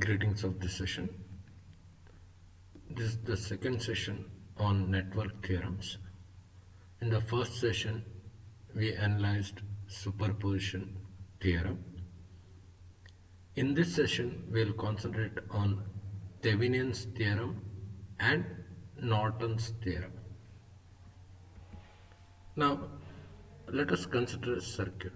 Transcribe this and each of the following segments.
Greetings of this session. This is the second session on network theorems. In the first session, we analyzed superposition theorem. In this session, we will concentrate on Thevenin's theorem and Norton's theorem. Now, let us consider a circuit.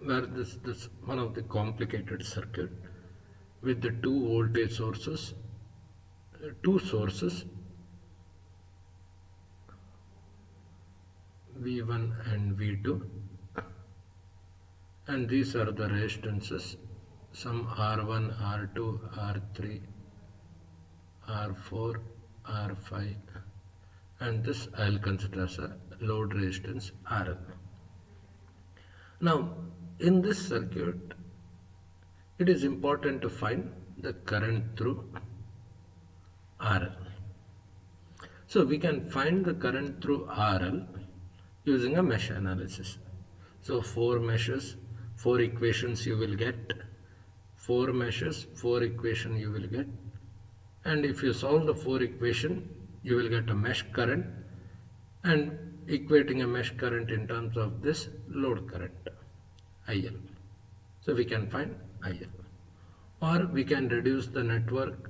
Where this one of the complicated circuit with the two voltage sources, two sources V1 and V2, and these are the resistances, some R1, R2, R3, R4, R5, and this I will consider as a load resistance RL. Now, in this circuit, it is important to find the current through RL. So we can find the current through RL using a mesh analysis. So 4 meshes, 4 equations you will get, 4 meshes, 4 equation you will get, and if you solve the 4 equation, you will get a mesh current, and equating a mesh current in terms of this load current, IL. So we can find IL. Or we can reduce the network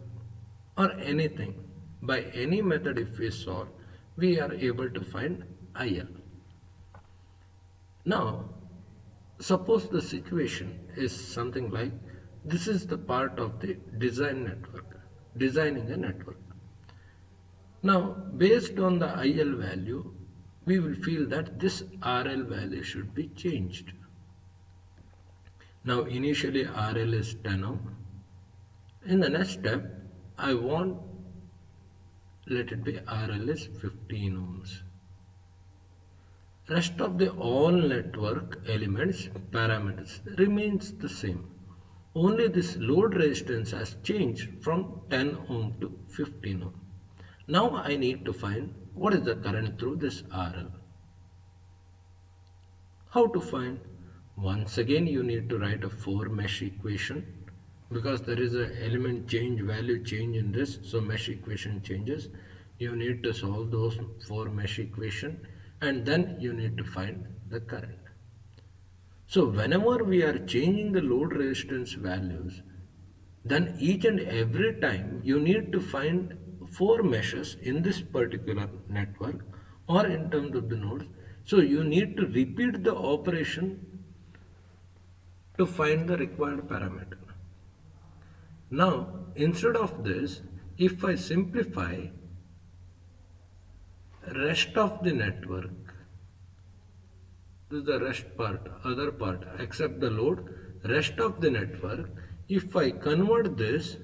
or anything. By any method if we solve, we are able to find IL. Now, suppose the situation is something like, this is the part of the designing a network. Now, based on the IL value, we will feel that this RL value should be changed. Now, initially RL is 10 ohm. In the next step, I want, let it be RL is 15 ohms. Rest of the all network elements, parameters remains the same. Only this load resistance has changed from 10 ohm to 15 ohm. Now I need to find what is the current through this RL. How to find? Once again you need to write a 4 mesh equation, because there is a element change, value change in this, so mesh equation changes. You need to solve those 4 mesh equation, and then you need to find the current. So whenever we are changing the load resistance values, then each and every time you need to find 4 meshes in this particular network or in terms of the nodes. So you need to repeat the operation to find the required parameter. Now, instead of this, if I simplify rest of the network, this is the rest part, other part, except the load, rest of the network, if I convert this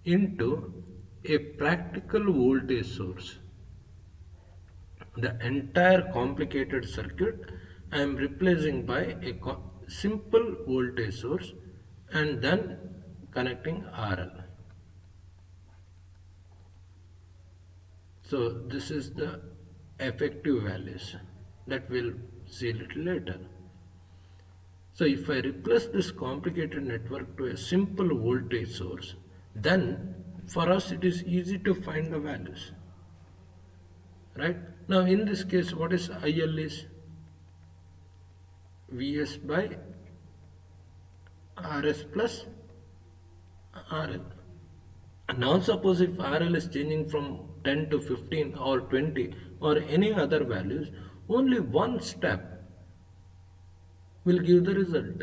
into a practical voltage source, the entire complicated circuit I am replacing by a simple voltage source and then connecting RL. So this is the effective values that we'll see a little later. So if I replace this complicated network to a simple voltage source, then for us it is easy to find the values. Right? Now in this case, what is IL is? Vs by Rs plus RL. Now suppose if RL is changing from 10 to 15 or 20 or any other values, only one step will give the result.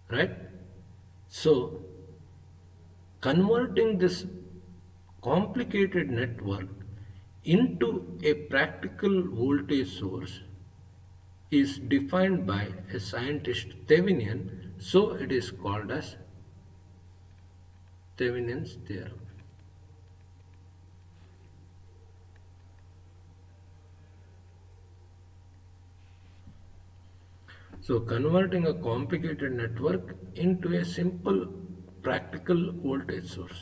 Right? So, converting this complicated network into a practical voltage source is defined by a scientist Thevenin, so it is called as Thevenin's theorem. So converting a complicated network into a simple practical voltage source.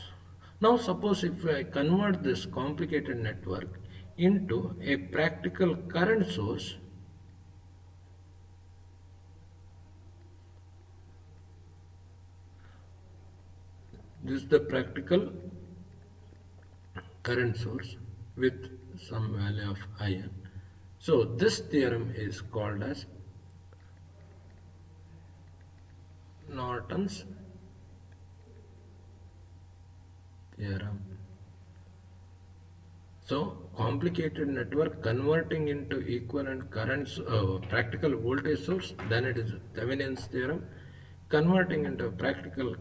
Now suppose if I convert this complicated network into a practical current source, this is the practical current source with some value of IN. So this theorem is called as Norton's theorem. So complicated network converting into equivalent currents, practical voltage source, then it is Thevenin's theorem. Converting into a practical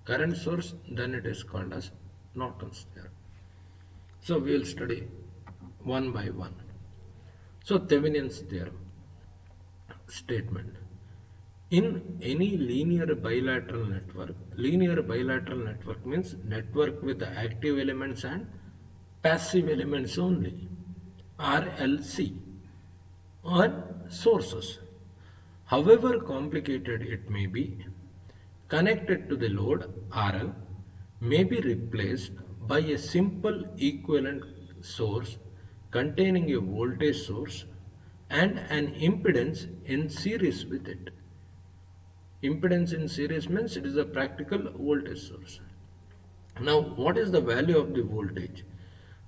current source, then it is called as Norton's theorem. So we will study one by one. So Thevenin's theorem statement. In any linear bilateral network means network with active elements and passive elements only, RLC, or sources. However complicated it may be, connected to the load RL may be replaced by a simple equivalent source containing a voltage source and an impedance in series with it. Impedance in series means it is a practical voltage source. Now, what is the value of the voltage?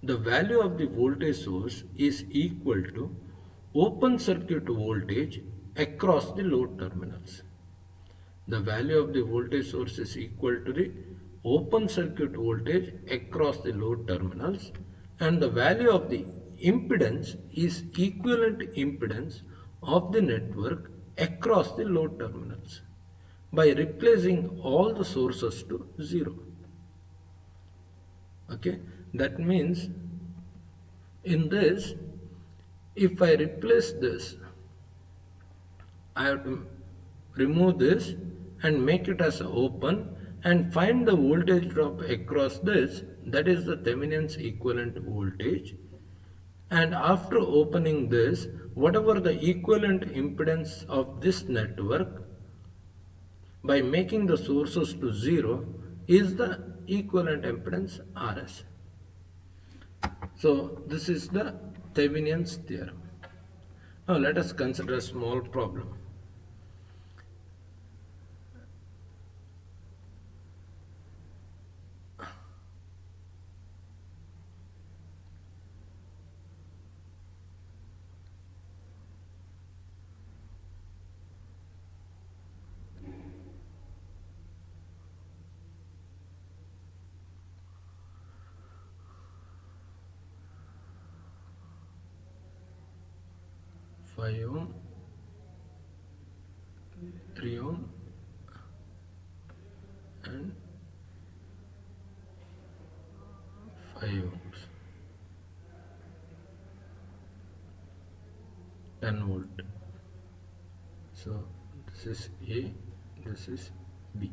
The value of the voltage source is equal to open circuit voltage across the load terminals. The value of the voltage source is equal to the open circuit voltage across the load terminals, and the value of the impedance is equivalent impedance of the network across the load terminals by replacing all the sources to 0. Okay, that means in this, if I replace this, I have to remove this and make it as open and find the voltage drop across this, that is the Thevenin's equivalent voltage. And after opening this, whatever the equivalent impedance of this network, by making the sources to 0, is the equivalent impedance RS. So this is the Thevenin's theorem. Now let us consider a small problem. Five ohm, 3 ohm, and 5 ohms, 10 volt. So this is A, this is B.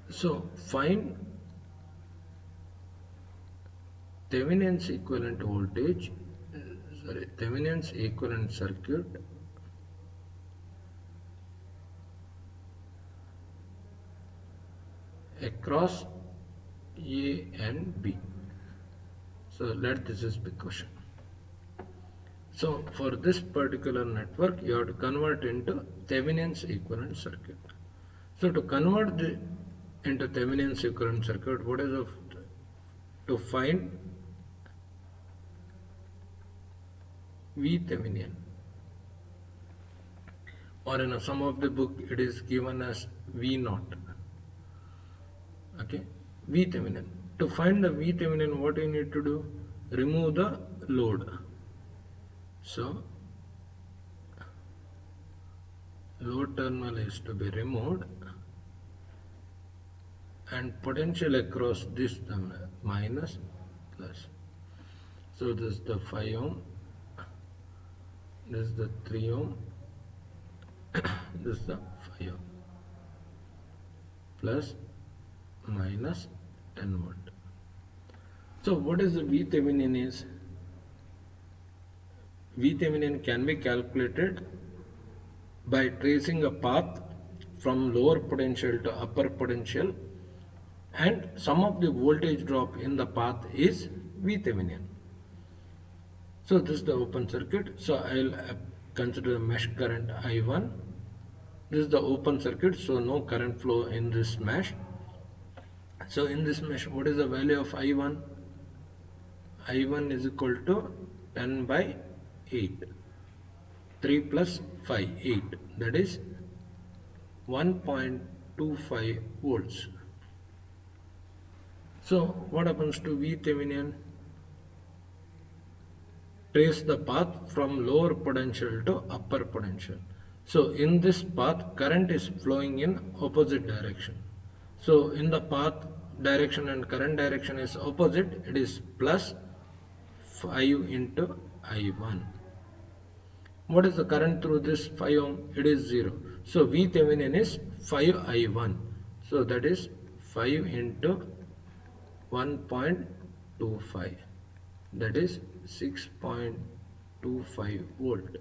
So find Thevenin's equivalent voltage, Thevenin's equivalent circuit across A and B. So this is the question. So for this particular network, you have to convert into Thevenin's equivalent circuit. So to convert into Thevenin's equivalent circuit, what is to find VThevenin, or in some of the book it is given as V0. Okay, VThevenin. To find the VThevenin, what you need to do? Remove the load. So load terminal is to be removed and potential across this terminal minus plus. So this is the 5 ohm, this is the 3 ohm, this is the 5 ohm, plus minus 10 volt. So what is the VThevenin is? VThevenin can be calculated by tracing a path from lower potential to upper potential, and sum of the voltage drop in the path is VThevenin. So this is the open circuit. So I'll consider the mesh current I1. This is the open circuit, so no current flow in this mesh. So in this mesh, what is the value of I1? I1 is equal to 10 by 8. 3 plus 5, 8. That is 1.25 volts. So what happens to VThevenin? Trace the path from lower potential to upper potential. So in this path, current is flowing in opposite direction. So in the path direction and current direction is opposite, it is plus 5 into I1. What is the current through this 5 ohm? It is 0. So VThevenin is 5I1. So that is 5 into 1.25. That is 6.25 volt.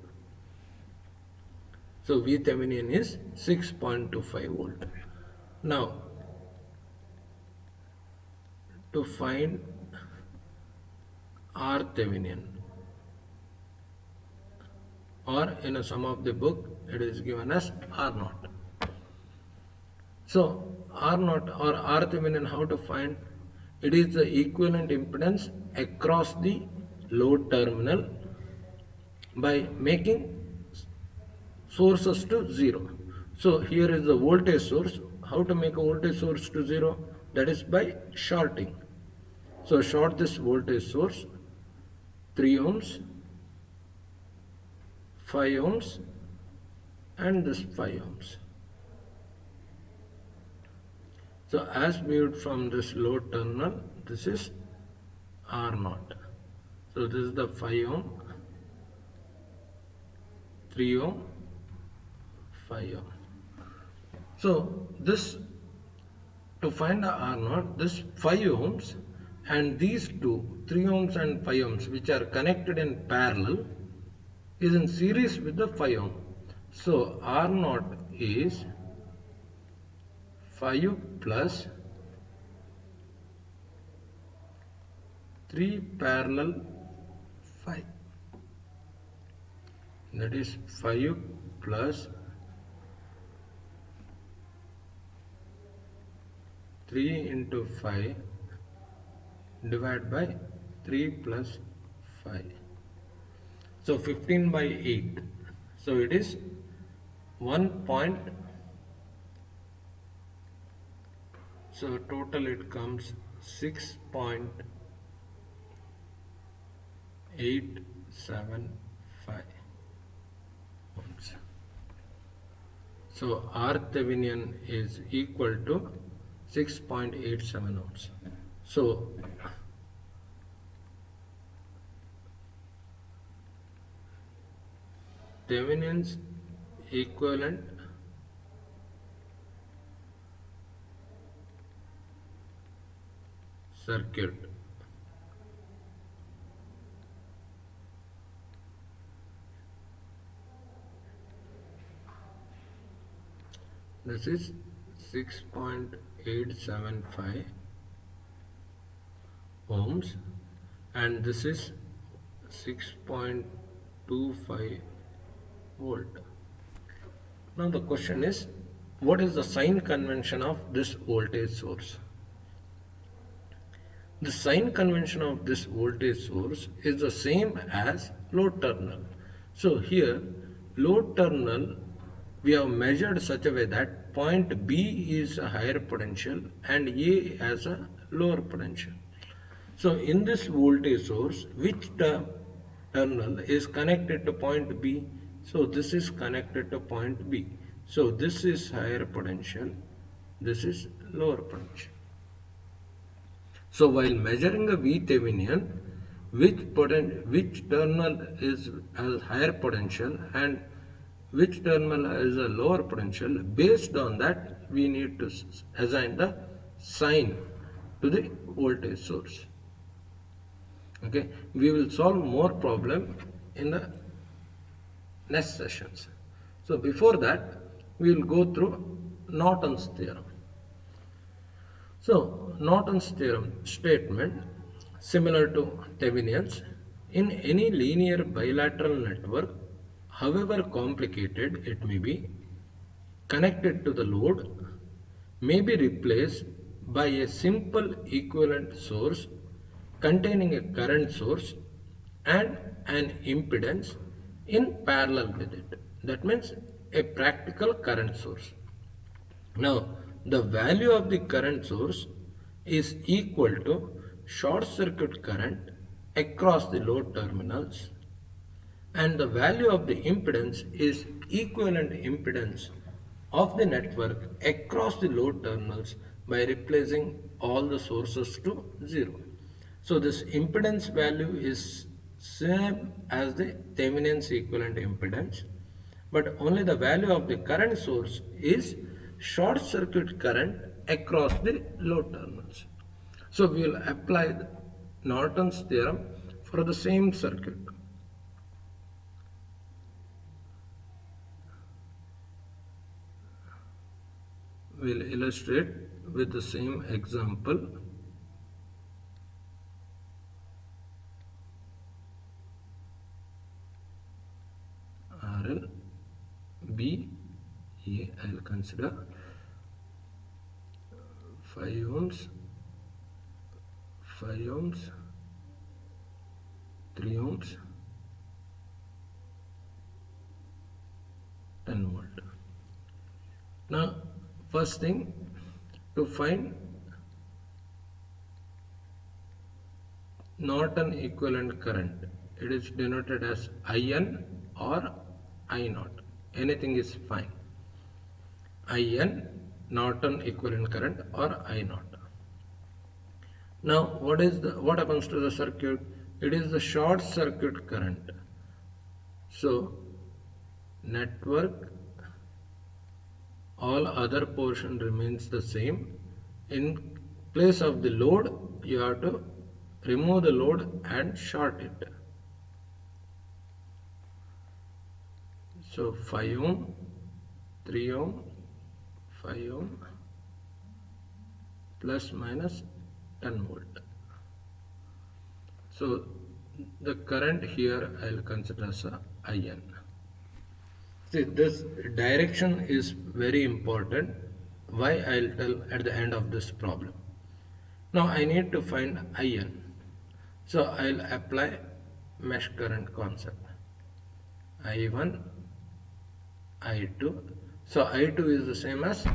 So VThevenin is 6.25 volt. Now, to find R Thevenin, or in a sum of the book, it is given as R naught. So R naught or R Thevenin, how to find? It is the equivalent impedance across the load terminal by making sources to 0. So here is the voltage source. How to make a voltage source to 0? That is by shorting. So short this voltage source, 3 ohms, 5 ohms and this 5 ohms. So as viewed from this load terminal, this is R naught. So this is the 5 ohm, 3 ohm, 5 ohm. So this, to find the R naught, this 5 ohms and these two, 3 ohms and 5 ohms, which are connected in parallel, is in series with the 5 ohm. So R naught is 5 plus 3 parallel 5. That is 5 plus 3 into 5 divided by 3 plus 5. So 15 by 8. So it is 1 point. So total it comes 6.875 ohms. So R Thevenin is equal to 6.87 ohms. So Thevenin's equivalent circuit this is 6.875 ohms and this is 6.25 volt. Now the question is, what is the sign convention of this voltage source? The sign convention of this voltage source is the same as load terminal. So here load terminal we have measured such a way that point B is a higher potential and A as a lower potential. So in this voltage source, which terminal is connected to point B? So this is connected to point B. So this is higher potential, this is lower potential. So while measuring a VThevenin, which terminal is has higher potential and which terminal is a lower potential, based on that we need to assign the sign to the voltage source. Okay, we will solve more problem in the next sessions. So before that, we will go through Norton's theorem. So Norton's theorem statement, similar to Thevenin's, in any linear bilateral network, however complicated it may be, connected to the load, may be replaced by a simple equivalent source containing a current source and an impedance in parallel with it. That means a practical current source. Now, the value of the current source is equal to short circuit current across the load terminals, and the value of the impedance is equivalent impedance of the network across the load terminals by replacing all the sources to 0. So this impedance value is same as the Thevenin's equivalent impedance, but only the value of the current source is short circuit current across the load terminals. So we will apply Norton's theorem for the same circuit. We'll illustrate with the same example. RL, B, A, I'll consider 5 ohms, 5 ohms, 3 ohms, 10 volt. Now, first thing, to find Norton equivalent current, it is denoted as IN or I naught. Anything is fine. IN, Norton equivalent current, or I naught. Now, what happens to the circuit? It is the short circuit current. So, network, all other portion remains the same. In place of the load, you have to remove the load and short it. So 5 ohm, 3 ohm, 5 ohm, plus minus 10 volt. So the current here I will consider as a IN. See, this direction is very important. Why I will tell at the end of this problem. Now I need to find IN. So I will apply mesh current concept. I1, I2. So I2 is the same as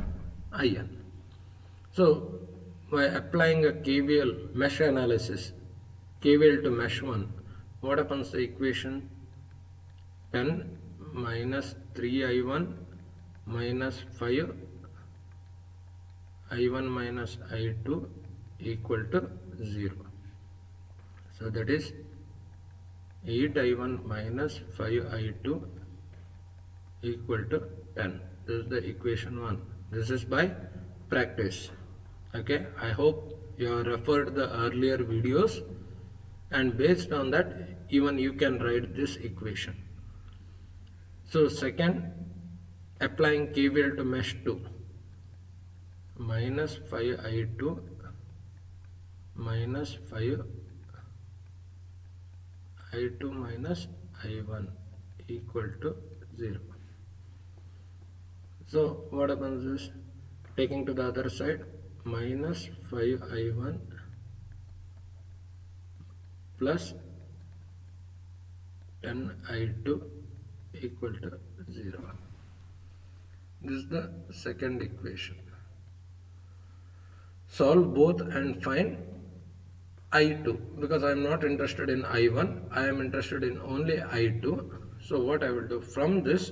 IN. So by applying a KVL mesh analysis, KVL to mesh 1, what happens to the equation? 10 minus 3I1 minus 5 I1 minus I2 equal to 0. So that is 8I1 minus 5I2 equal to 10. This is the equation 1. This is by practice. Okay, I hope you have referred the earlier videos, and based on that even you can write this equation. So second, applying KVL to mesh 2, minus 5I2 minus 5I2 minus I1 equal to 0. So what happens is, taking to the other side, minus 5I1 plus 10I2 equal to 0. This is the second equation. Solve both and find I2, because I am not interested in I1, I am interested in only I2. So what I will do, from this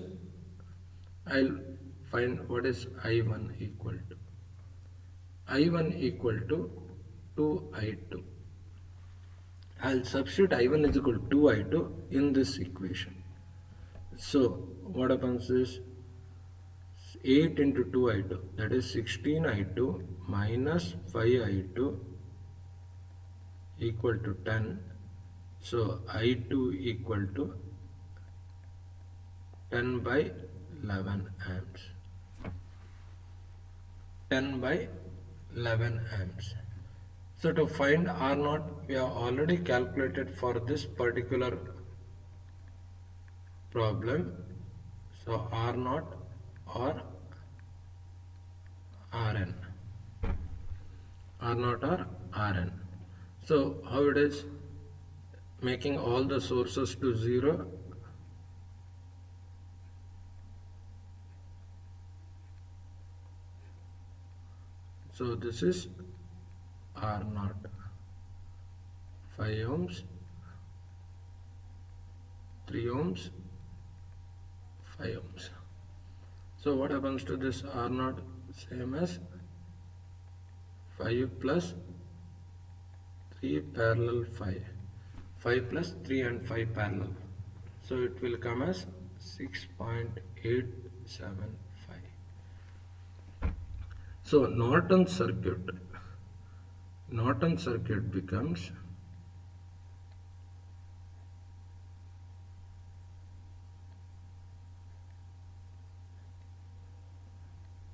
I will find what is I1 equal to. I1 equal to 2I2. I will substitute I1 is equal to 2I2 in this equation. So what happens is 8 into 2I2, that is 16I2 minus 5I2 equal to 10. So I2 equal to 10 by 11 amps. 10 by 11 amps. So to find R0, we have already calculated for this particular problem. So R0 or Rn. R0 or Rn. So how it is? Making all the sources to 0. So this is R0. 5 ohms, 3 ohms, 5 ohms. So what happens to this R0? Same as 5 plus 3 parallel 5. 5 plus 3 and 5 parallel. So it will come as 6.875. So Norton circuit becomes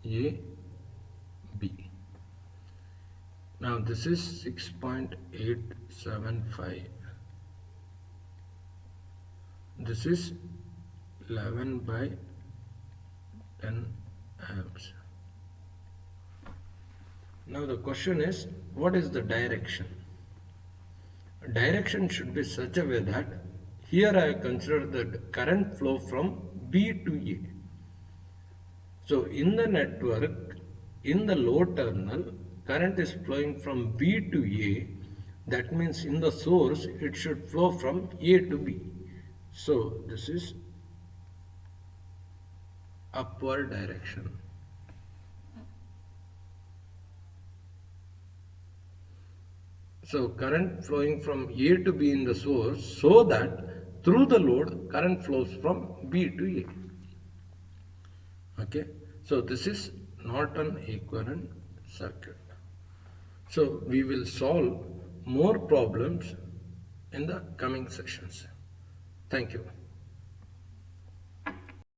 A, B. Now this is 6.875. This is 11 by 10 amps. Now the question is, what is the direction? Direction should be such a way that here I consider the current flow from B to A. So in the network, in the load terminal, current is flowing from B to A. That means in the source, it should flow from A to B. So this is upward direction. So current flowing from A to B in the source, so that through the load, current flows from B to A. Okay, so this is Norton equivalent circuit. So we will solve more problems in the coming sessions. Thank you.